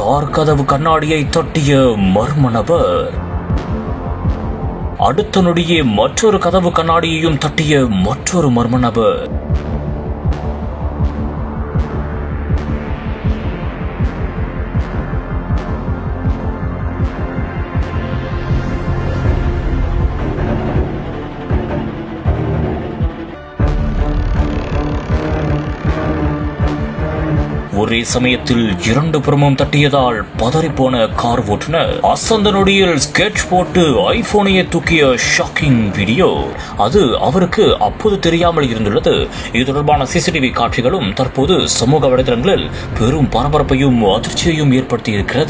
Car கதவு கண்ணாடியை தட்டிய மர்ம நபர் அடுத்த நொடியே மற்றொரு கதவு கண்ணாடியையும் தட்டிய மற்றொரு மர்ம நபர். ஒரே சமயத்தில் இரண்டு புறமும் தட்டியதால் பதறிப்போன கார் ஓட்டுநர் அசந்த நொடியில் ஸ்கெட்ச் போட்டு ஐபோனையே தூக்கிய ஷாக்கிங் வீடியோ. அது அவருக்கு அப்போது தெரியாமல் இருந்துள்ளது. இது தொடர்பான சிசிடிவி காட்சிகளும் தற்போது சமூக வலைதளங்களில் பெரும் பரபரப்பையும் அதிர்ச்சியையும் ஏற்படுத்தி இருக்கிறது.